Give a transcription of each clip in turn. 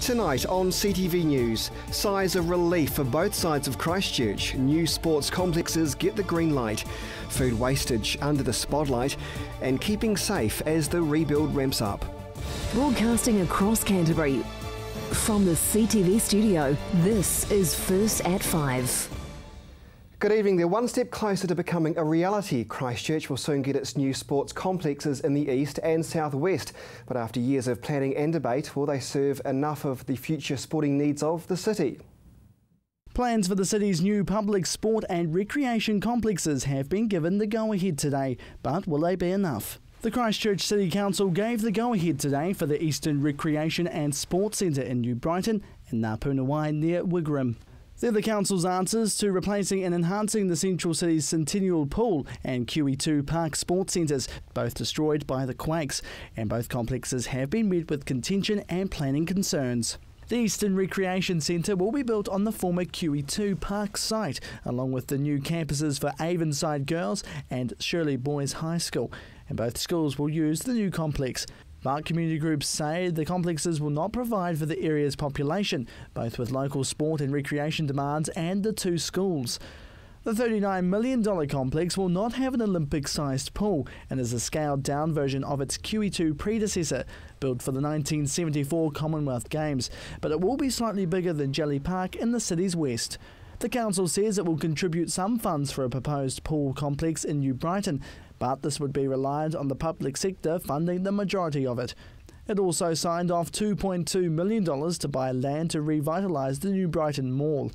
Tonight on CTV News, sighs of relief for both sides of Christchurch. New sports complexes get the green light. Food wastage under the spotlight, and keeping safe as the rebuild ramps up. Broadcasting across Canterbury, from the CTV studio, this is First at 5. Good evening. They're one step closer to becoming a reality. Christchurch will soon get its new sports complexes in the east and southwest. But after years of planning and debate, will they serve enough of the future sporting needs of the city? Plans for the city's new public sport and recreation complexes have been given the go-ahead today, but will they be enough? The Christchurch City Council gave the go-ahead today for the Eastern Recreation and Sports Centre in New Brighton and Ngāpunawai near Wigram. They're the council's answers to replacing and enhancing the Central City's Centennial Pool and QE2 Park Sports Centres, both destroyed by the quakes, and both complexes have been met with contention and planning concerns. The Eastern Recreation Centre will be built on the former QE2 Park site, along with the new campuses for Avonside Girls and Shirley Boys High School, and both schools will use the new complex. But community groups say the complexes will not provide for the area's population, both with local sport and recreation demands and the two schools. The $39 million complex will not have an Olympic-sized pool and is a scaled-down version of its QE2 predecessor, built for the 1974 Commonwealth Games, but it will be slightly bigger than Jelly Park in the city's west. The council says it will contribute some funds for a proposed pool complex in New Brighton, but this would be reliant on the public sector funding the majority of it. It also signed off $2.2 million to buy land to revitalise the New Brighton Mall.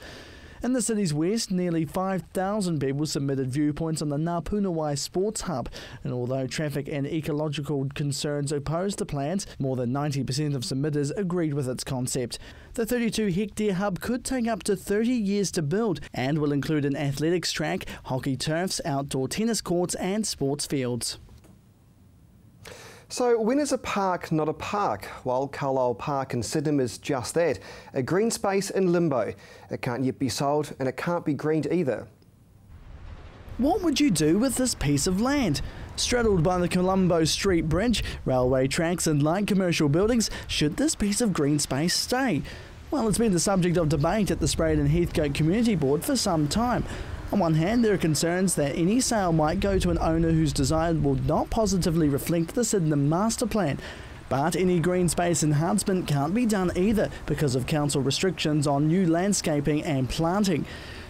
In the city's west, nearly 5,000 people submitted viewpoints on the Ngāpunawai Sports Hub, and although traffic and ecological concerns opposed the plans, more than 90% of submitters agreed with its concept. The 32-hectare hub could take up to 30 years to build and will include an athletics track, hockey turfs, outdoor tennis courts and sports fields. So when is a park not a park? Well, Carlisle Park in Sydenham is just that, a green space in limbo. It can't yet be sold and it can't be greened either. What would you do with this piece of land? Straddled by the Colombo Street Bridge, railway tracks and light commercial buildings, should this piece of green space stay? Well, it's been the subject of debate at the Spraden Heathcote Community Board for some time. On one hand, there are concerns that any sale might go to an owner whose design will not positively reflect the Sydenham master plan. But any green space enhancement can't be done either because of council restrictions on new landscaping and planting.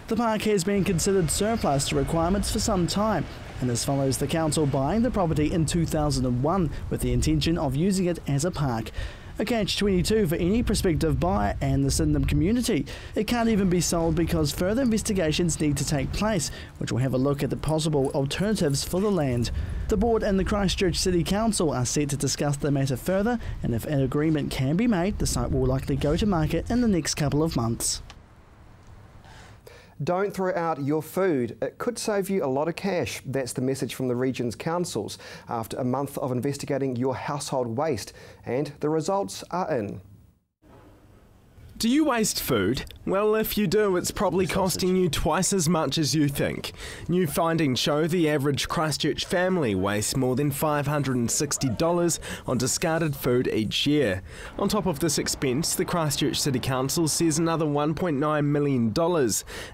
The park has been considered surplus to requirements for some time, and this follows the council buying the property in 2001 with the intention of using it as a park. A catch-22 for any prospective buyer and the Sydenham community. It can't even be sold because further investigations need to take place, which will have a look at the possible alternatives for the land. The board and the Christchurch City Council are set to discuss the matter further, and if an agreement can be made, the site will likely go to market in the next couple of months. Don't throw out your food. It could save you a lot of cash. That's the message from the region's councils after a month of investigating your household waste, and the results are in. Do you waste food? Well, if you do, it's probably costing you twice as much as you think. New findings show the average Christchurch family wastes more than $560 on discarded food each year. On top of this expense, the Christchurch City Council says another $1.9 million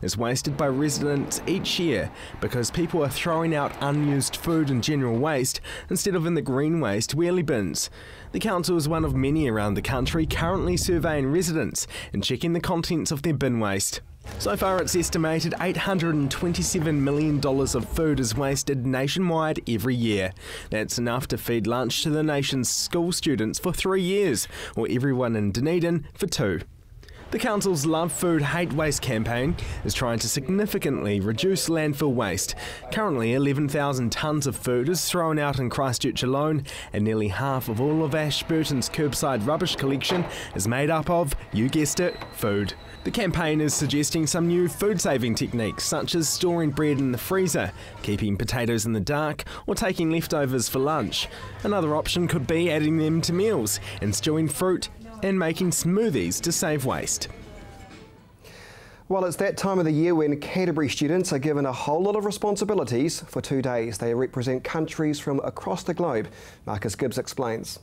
is wasted by residents each year because people are throwing out unused food and general waste instead of in the green waste wheelie bins. The council is one of many around the country currently surveying residents and checking the contents of their bin waste. So far, it's estimated $827 million of food is wasted nationwide every year. That's enough to feed lunch to the nation's school students for 3 years, or everyone in Dunedin for 2. The council's Love Food Hate Waste campaign is trying to significantly reduce landfill waste. Currently, 11,000 tonnes of food is thrown out in Christchurch alone, and nearly half of all of Ashburton's curbside rubbish collection is made up of, you guessed it, food. The campaign is suggesting some new food-saving techniques, such as storing bread in the freezer, keeping potatoes in the dark, or taking leftovers for lunch. Another option could be adding them to meals and stewing fruit and making smoothies to save waste. Well, it's that time of the year when Canterbury students are given a whole lot of responsibilities. For 2 days, they represent countries from across the globe. Marcus Gibbs explains.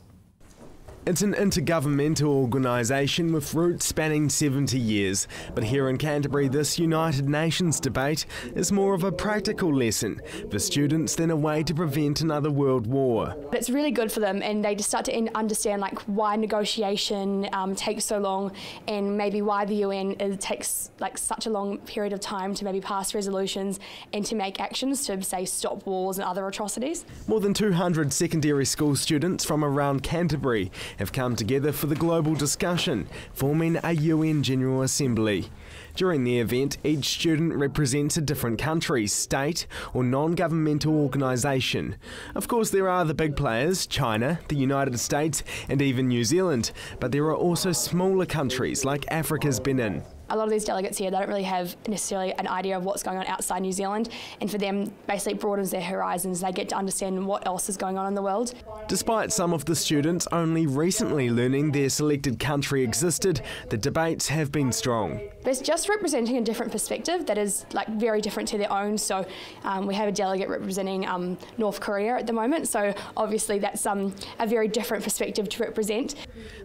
It's an intergovernmental organisation with roots spanning 70 years, but here in Canterbury this United Nations debate is more of a practical lesson for students than a way to prevent another world war. It's really good for them, and they just start to understand why negotiation takes so long, and maybe why the UN takes such a long period of time to maybe pass resolutions and to make actions to, say, stop wars and other atrocities. More than 200 secondary school students from around Canterbury have come together for the global discussion, forming a UN General Assembly. During the event, each student represents a different country, state or non-governmental organisation. Of course, there are the big players, China, the United States and even New Zealand, but there are also smaller countries like Africa's Benin. A lot of these delegates here, they don't really have necessarily an idea of what's going on outside New Zealand, and for them, basically it broadens their horizons. They get to understand what else is going on in the world. Despite some of the students only recently learning their selected country existed, the debates have been strong. It's just representing a different perspective that is very different to their own. So we have a delegate representing North Korea at the moment, so obviously that's a very different perspective to represent.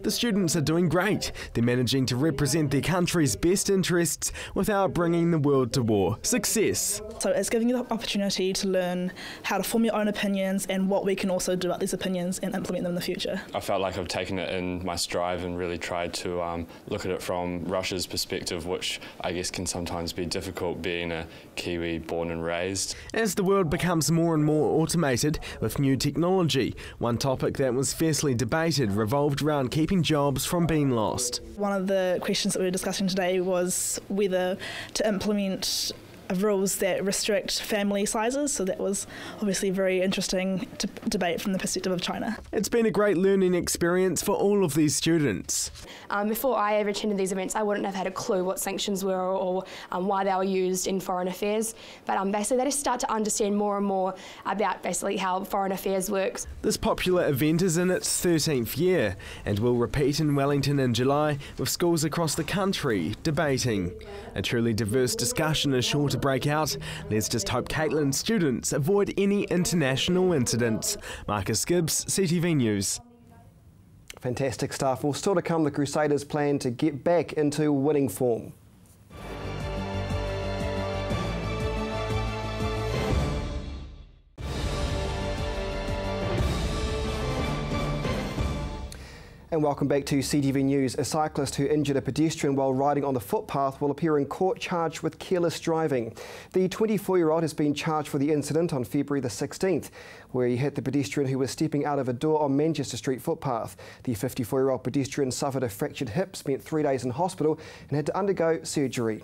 The students are doing great. They're managing to represent their country's best interests without bringing the world to war. Success. So it's giving you the opportunity to learn how to form your own opinions and what we can also do about these opinions and implement them in the future. I felt like I've taken it in my stride and really tried to look at it from Russia's perspective, which I guess can sometimes be difficult being a Kiwi born and raised. As the world becomes more and more automated with new technology, one topic that was fiercely debated revolved around keeping jobs from being lost. One of the questions that we were discussing today was whether to implement rules that restrict family sizes, so that was obviously very interesting to debate from the perspective of China. It's been a great learning experience for all of these students. Before I ever attended these events, I wouldn't have had a clue what sanctions were or why they were used in foreign affairs, but basically they just start to understand more and more about basically how foreign affairs works. This popular event is in its 13th year and will repeat in Wellington in July, with schools across the country debating. A truly diverse discussion is sure to break out. Let's just hope Caitlin's students avoid any international incidents. Marcus Gibbs, CTV News. Fantastic stuff. Well, still to come, the Crusaders plan to get back into winning form. And welcome back to CTV News. A cyclist who injured a pedestrian while riding on the footpath will appear in court charged with careless driving. The 24-year-old has been charged for the incident on February the 16th, where he hit the pedestrian who was stepping out of a door on Manchester Street footpath. The 54-year-old pedestrian suffered a fractured hip, spent 3 days in hospital and had to undergo surgery.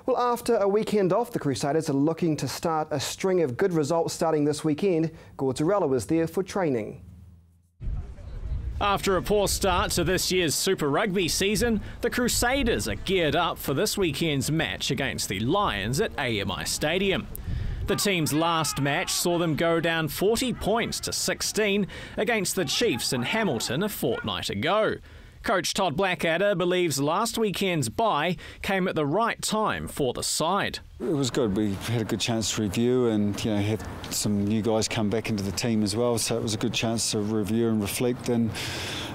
Well, after a weekend off, the Crusaders are looking to start a string of good results starting this weekend. Gordzarella was there for training. After a poor start to this year's Super Rugby season, the Crusaders are geared up for this weekend's match against the Lions at AMI Stadium. The team's last match saw them go down 40 points to 16 against the Chiefs in Hamilton a fortnight ago. Coach Todd Blackadder believes last weekend's bye came at the right time for the side. It was good. We had a good chance to review and had some new guys come back into the team as well, so it was a good chance to review and reflect, and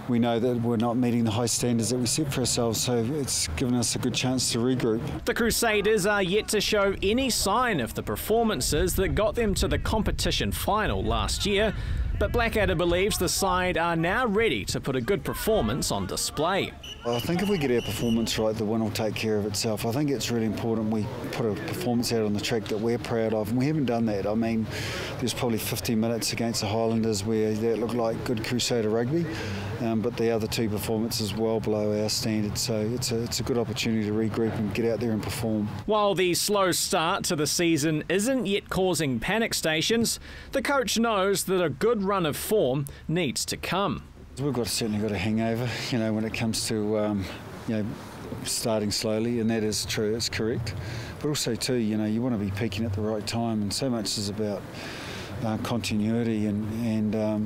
we know that we're not meeting the high standards that we set for ourselves, so it's given us a good chance to regroup. The Crusaders are yet to show any sign of the performances that got them to the competition final last year, but Blackadder believes the side are now ready to put a good performance on display. I think if we get our performance right, the win will take care of itself. I think it's really important we put a performance out on the track that we're proud of, and we haven't done that. I mean, there's probably 15 minutes against the Highlanders where that looked like good Crusader rugby, but the other two performances well below our standards, so it's a good opportunity to regroup and get out there and perform. While the slow start to the season isn't yet causing panic stations, the coach knows that a good run of form needs to come. We've certainly got a hangover, when it comes to starting slowly, and that is true, it's correct. But also too, you want to be peaking at the right time, and so much is about continuity and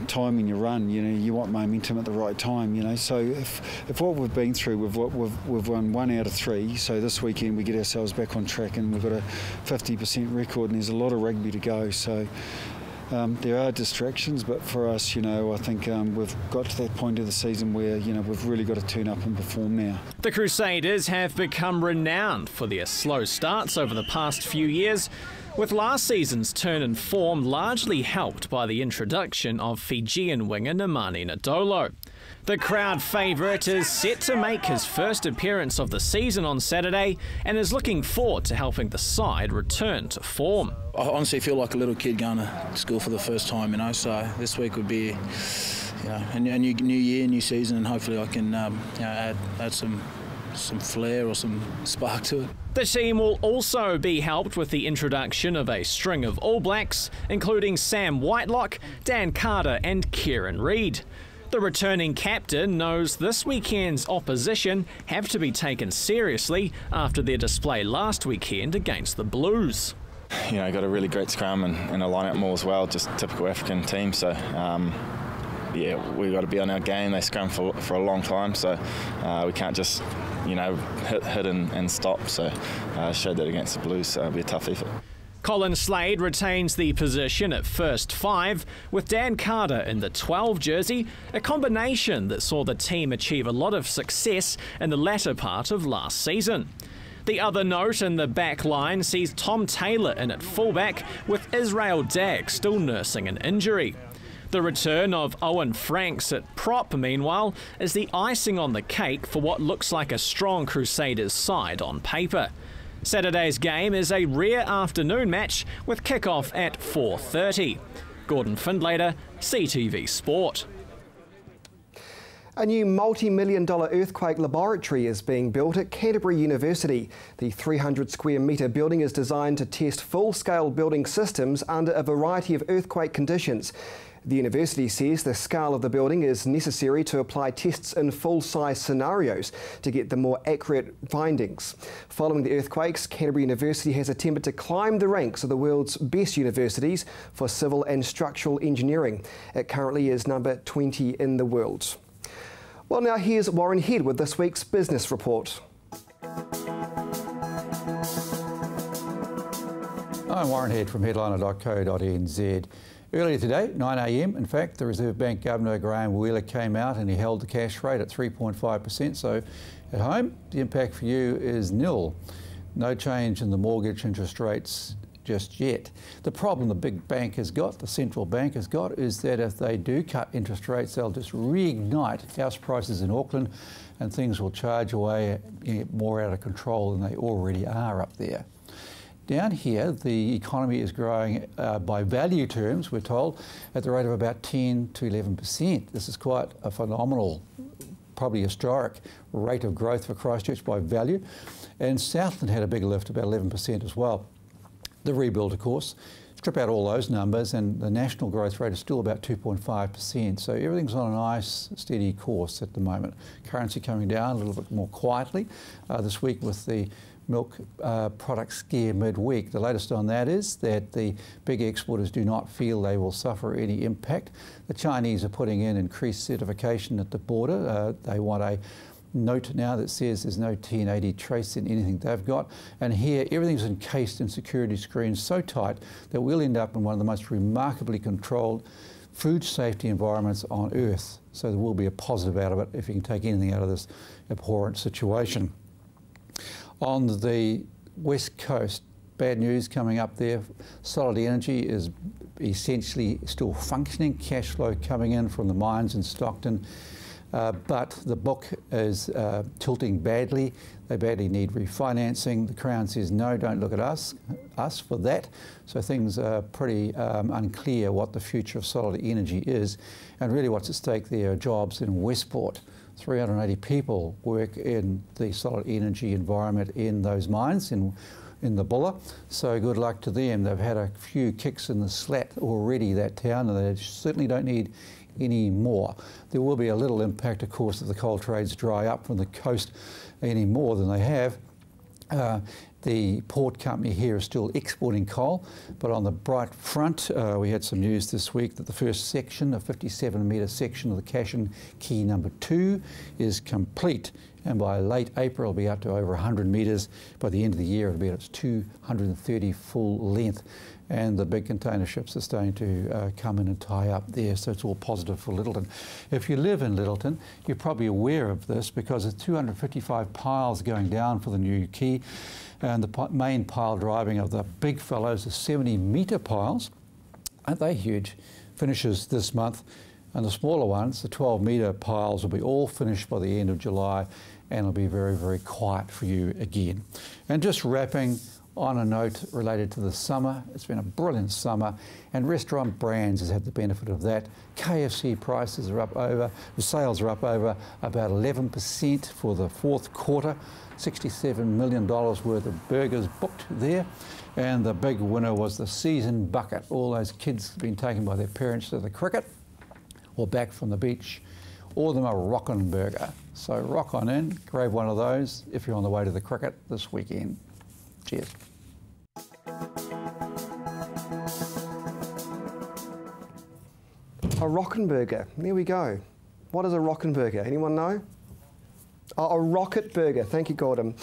timing your run. You want momentum at the right time. So if what we've been through, we've won 1 out of 3. So this weekend we get ourselves back on track, and we've got a 50% record, and there's a lot of rugby to go. So There are distractions, but for us, I think we've got to that point of the season where, we've really got to turn up and perform now. The Crusaders have become renowned for their slow starts over the past few years, with last season's turn in form largely helped by the introduction of Fijian winger Nemani Nadolo. The crowd favourite is set to make his first appearance of the season on Saturday and is looking forward to helping the side return to form. I honestly feel like a little kid going to school for the first time, so this week would be a new year, new season, and hopefully I can add some flair or some spark to it. The team will also be helped with the introduction of a string of All Blacks, including Sam Whitelock, Dan Carter and Kieran Reid. The returning captain knows this weekend's opposition have to be taken seriously after their display last weekend against the Blues. Got a really great scrum and a line-out maul as well, just typical African team. So, we've got to be on our game. They scrum for a long time, so we can't just, hit and stop. So, showed that against the Blues, so it'll be a tough effort. Colin Slade retains the position at first 5, with Dan Carter in the 12 jersey, a combination that saw the team achieve a lot of success in the latter part of last season. The other note in the back line sees Tom Taylor in at fullback, with Israel Dagg still nursing an injury. The return of Owen Franks at prop, meanwhile, is the icing on the cake for what looks like a strong Crusaders side on paper. Saturday's game is a rare afternoon match with kick-off at 4:30. Gordon Findlater, CTV Sport. A new multi-million-dollar earthquake laboratory is being built at Canterbury University. The 300-square-metre building is designed to test full-scale building systems under a variety of earthquake conditions. The university says the scale of the building is necessary to apply tests in full-size scenarios to get the more accurate findings. Following the earthquakes, Canterbury University has attempted to climb the ranks of the world's best universities for civil and structural engineering. It currently is number 20 in the world. Well, now here's Warren Head with this week's business report. I'm Warren Head from headliner.co.nz. Earlier today, 9 a.m, in fact, the Reserve Bank Governor Graham Wheeler came out and he held the cash rate at 3.5%. So at home, the impact for you is nil. No change in the mortgage interest rates just yet. The problem the big bank has got, the central bank has got, is that if they do cut interest rates, they'll just reignite house prices in Auckland and things will charge away more out of control than they already are up there. Down here, the economy is growing by value terms, we're told, at the rate of about 10 to 11%. This is quite a phenomenal, probably historic rate of growth for Christchurch by value. And Southland had a big lift, about 11% as well. The rebuild, of course, strip out all those numbers and the national growth rate is still about 2.5%. So everything's on a nice, steady course at the moment. Currency coming down a little bit more quietly this week with the milk product scare midweek. The latest on that is that the big exporters do not feel they will suffer any impact. The Chinese are putting in increased certification at the border. They want a note now that says there's no 1080 trace in anything they've got. And here everything's encased in security screens so tight that we'll end up in one of the most remarkably controlled food safety environments on earth. So there will be a positive out of it if you can take anything out of this abhorrent situation. On the west coast, bad news coming up there. Solid Energy is essentially still functioning, cash flow coming in from the mines in Stockton, but the book is tilting badly. They badly need refinancing. The Crown says, no, don't look at us for that. So things are pretty unclear what the future of Solid Energy is. And really what's at stake there are jobs in Westport. 380 people work in the solid energy environment in those mines in the Bulla. So good luck to them. They've had a few kicks in the slat already, that town, and they certainly don't need any more. There will be a little impact, of course, if the coal trades dry up from the coast any more than they have. The port company here is still exporting coal, but on the bright front, we had some news this week that the first section, a 57-metre section of the Cashin Quay number 2, is complete. And by late April, it'll be up to over 100 metres. By the end of the year, it'll be at its 230 full length. And the big container ships are starting to come in and tie up there, so it's all positive for Lyttelton. If you live in Lyttelton, you're probably aware of this because there's 255 piles going down for the new quay, and the main pile driving of the big fellows, the 70-metre piles, aren't they huge, finishes this month. And the smaller ones, the 12-metre piles, will be all finished by the end of July, and it'll be very, very quiet for you again. And just wrapping on a note related to the summer, it's been a brilliant summer, and Restaurant Brands has had the benefit of that. KFC prices are up over, the sales are up over about 11% for the fourth quarter, $67 million worth of burgers booked there. And the big winner was the season bucket. All those kids have been taken by their parents to the cricket or back from the beach. All of them are rockin' burger. So rock on in, grab one of those if you're on the way to the cricket this weekend. Cheers. A rockin' burger, there we go. What is a rockin' burger? Anyone know? Oh, a rocket burger, thank you, Gordon.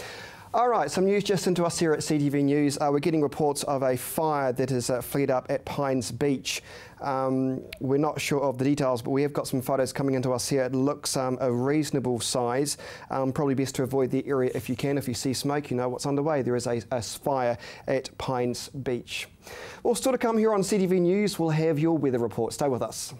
All right, some news just into us here at CTV News. We're getting reports of a fire that has flared up at Pines Beach. We're not sure of the details, but we have got some photos coming into us here. It looks a reasonable size. Probably best to avoid the area if you can. If you see smoke, you know what's underway. There is a fire at Pines Beach. Well, still to come here on CTV News, we'll have your weather report. Stay with us.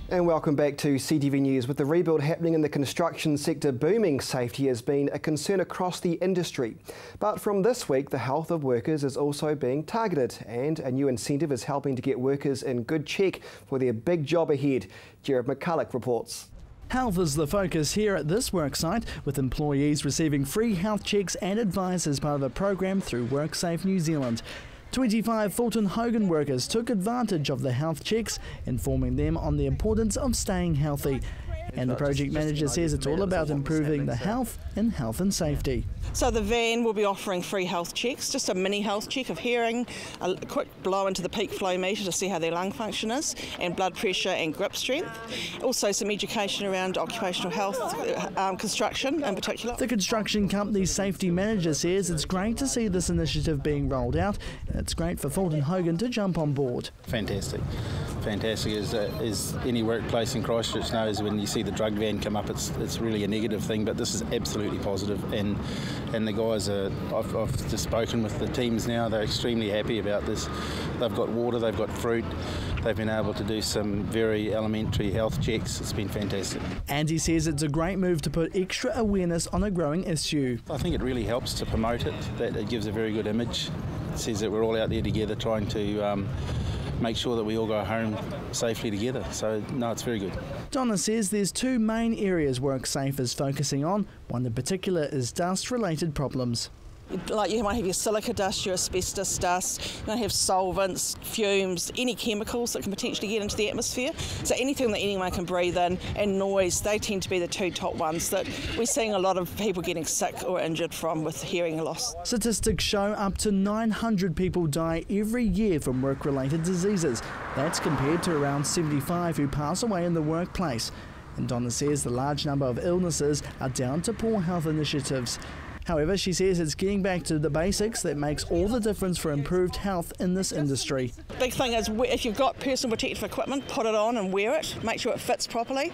And welcome back to CTV News. With the rebuild happening in the construction sector booming, safety has been a concern across the industry. But from this week, the health of workers is also being targeted, and a new incentive is helping to get workers in good check for their big job ahead. Jared McCulloch reports. Health is the focus here at this worksite, with employees receiving free health checks and advice as part of a program through WorkSafe New Zealand. 25 Fulton Hogan workers took advantage of the health checks, informing them on the importance of staying healthy. And the project manager says it's all about improving the health and safety. So the van will be offering free health checks, just a mini health check of hearing, a quick blow into the peak flow meter to see how their lung function is, and blood pressure and grip strength. Also some education around occupational health, construction in particular. The construction company's safety manager says it's great to see this initiative being rolled out, and it's great for Fulton Hogan to jump on board. Fantastic. Fantastic as any workplace in Christchurch knows, when you see the drug van come up, it's really a negative thing, but this is absolutely positive, and the guys I've just spoken with the teams now, they're extremely happy about this. They've got water, they've got fruit, they've been able to do some very elementary health checks. It's been fantastic. And he says it's a great move to put extra awareness on a growing issue. I think it really helps to promote it, that it gives a very good image. It says that we're all out there together trying to make sure that we all go home safely together. So, no, it's very good. Donna says there's two main areas WorkSafe is focusing on. One in particular is dust-related problems. Like you might have your silica dust, your asbestos dust, you might have solvents, fumes, any chemicals that can potentially get into the atmosphere. So anything that anyone can breathe in, and noise, they tend to be the two top ones that we're seeing a lot of people getting sick or injured from with hearing loss. Statistics show up to 900 people die every year from work-related diseases. That's compared to around 75 who pass away in the workplace. And Donna says the large number of illnesses are down to poor health initiatives. However, she says it's getting back to the basics that makes all the difference for improved health in this industry. Big thing is, if you've got personal protective equipment, put it on and wear it, make sure it fits properly,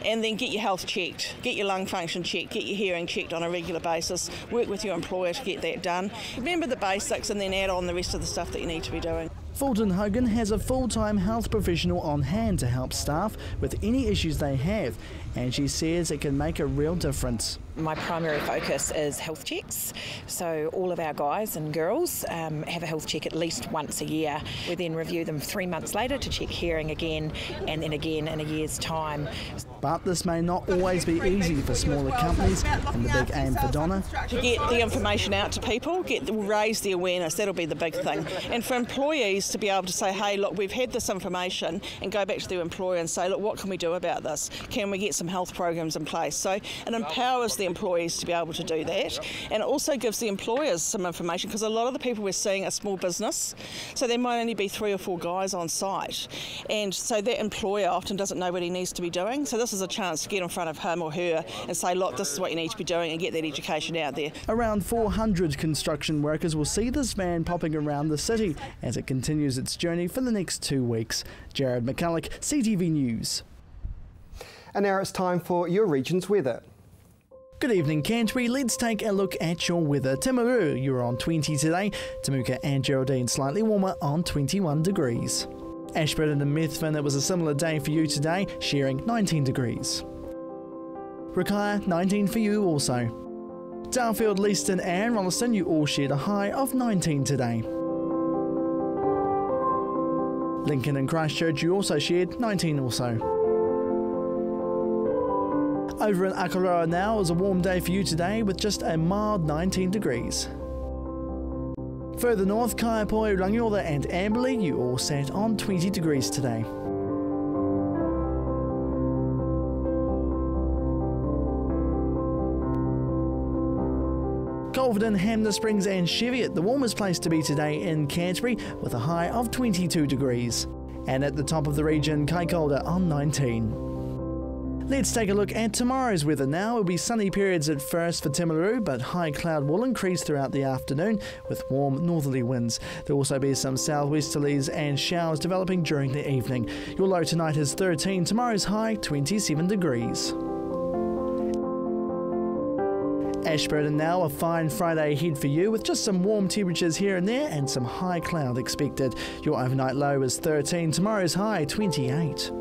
and then get your health checked, get your lung function checked, get your hearing checked on a regular basis, work with your employer to get that done. Remember the basics and then add on the rest of the stuff that you need to be doing. Fulton Hogan has a full-time health professional on hand to help staff with any issues they have, and she says it can make a real difference. My primary focus is health checks, so all of our guys and girls have a health check at least once a year. We then review them 3 months later to check hearing again, and then again in a year's time. But this may not always be easy for smaller companies, and the big aim for Donna: to get the information out to people, raise the awareness. That'll be the big thing. And for employees, employees to be able to say, hey, look, we've had this information, and go back to their employer and say, look, what can we do about this? Can we get some health programs in place? So it empowers the employees to be able to do that, and it also gives the employers some information, because a lot of the people we're seeing are small business, so there might only be 3 or 4 guys on site, and so that employer often doesn't know what he needs to be doing. So this is a chance to get in front of him or her and say, look, this is what you need to be doing, and get that education out there. Around 400 construction workers will see this van popping around the city as it continues its journey for the next 2 weeks. Jared McCulloch, CTV News. And now it's time for your region's weather. Good evening, Canterbury. Let's take a look at your weather. Timaru, you're on 20 today. Temuka and Geraldine slightly warmer on 21 degrees. Ashburton and Methven, it was a similar day for you today, sharing 19 degrees. Rakaia, 19 for you also. Darfield, Leeston and Rolleston, you all shared a high of 19 today. Lincoln and Christchurch, you also shared 19 also. Over in Akaroa now, it was a warm day for you today with just a mild 19 degrees. Further north, Kaiapoi, Rangiora and Amberley, you all sat on 20 degrees today. Culverden, Hamner Springs and Cheviot, the warmest place to be today in Canterbury with a high of 22 degrees. And at the top of the region, Kaikoura on 19. Let's take a look at tomorrow's weather now. It will be sunny periods at first for Timaru, but high cloud will increase throughout the afternoon with warm northerly winds. There will also be some southwesterlies and showers developing during the evening. Your low tonight is 13, tomorrow's high 27 degrees. Ashburton now, a fine Friday ahead for you with just some warm temperatures here and there and some high cloud expected. Your overnight low is 13, tomorrow's high 28.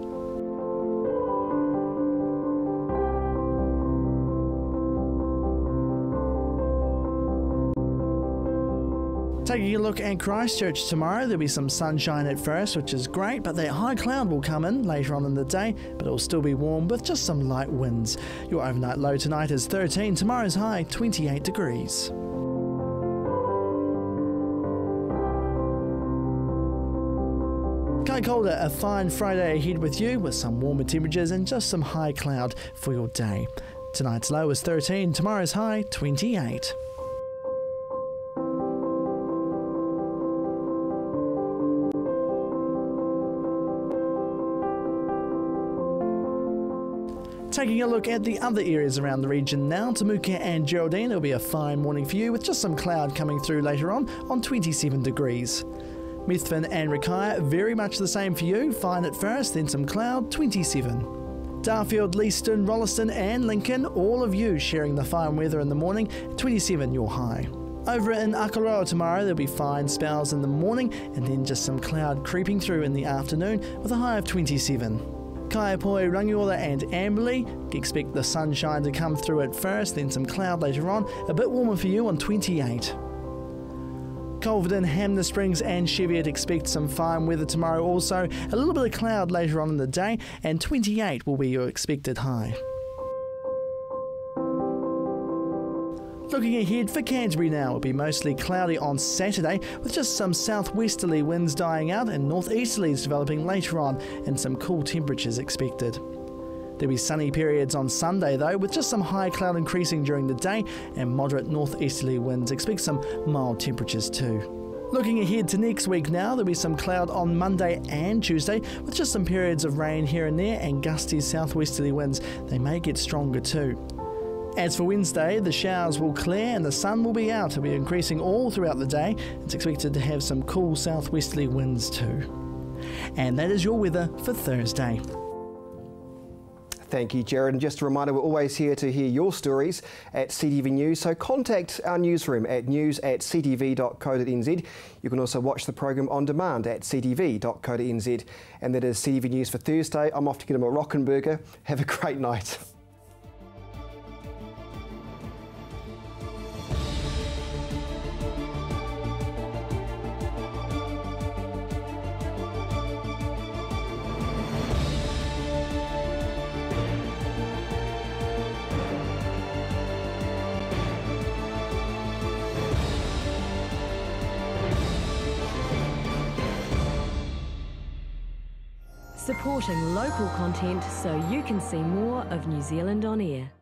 Taking a look at Christchurch tomorrow, there'll be some sunshine at first, which is great, but that high cloud will come in later on in the day, but it will still be warm with just some light winds. Your overnight low tonight is 13, tomorrow's high 28 degrees. Kaikoura, a fine Friday ahead with you with some warmer temperatures and just some high cloud for your day. Tonight's low is 13, tomorrow's high 28. Taking a look at the other areas around the region now, Temuka and Geraldine, it'll be a fine morning for you with just some cloud coming through later on 27 degrees. Methven and Rakaia, very much the same for you, fine at first, then some cloud, 27. Darfield, Leeston, Rolleston and Lincoln, all of you sharing the fine weather in the morning, 27 your high. Over in Akaroa tomorrow, there'll be fine spells in the morning and then just some cloud creeping through in the afternoon with a high of 27. Kaiapoi, Rangiora and Amberley, expect the sunshine to come through at first, then some cloud later on, a bit warmer for you on 28. Culverden, Hamner Springs and Cheviot expect some fine weather tomorrow also, a little bit of cloud later on in the day, and 28 will be your expected high. Looking ahead for Canterbury now, it'll be mostly cloudy on Saturday with just some southwesterly winds dying out and northeasterlies developing later on and some cool temperatures expected. There'll be sunny periods on Sunday though with just some high cloud increasing during the day and moderate northeasterly winds. Expect some mild temperatures too. Looking ahead to next week now, there'll be some cloud on Monday and Tuesday with just some periods of rain here and there and gusty southwesterly winds. They may get stronger too. As for Wednesday, the showers will clear and the sun will be out. It'll be increasing all throughout the day. It's expected to have some cool southwesterly winds too. And that is your weather for Thursday. Thank you, Jared. And just a reminder, we're always here to hear your stories at CTV News, so contact our newsroom at news@ctv.co.nz. You can also watch the programme on demand at ctv.co.nz. And that is CTV News for Thursday. I'm off to get him a rockin' burger. Have a great night. supporting local content so you can see more of New Zealand on air.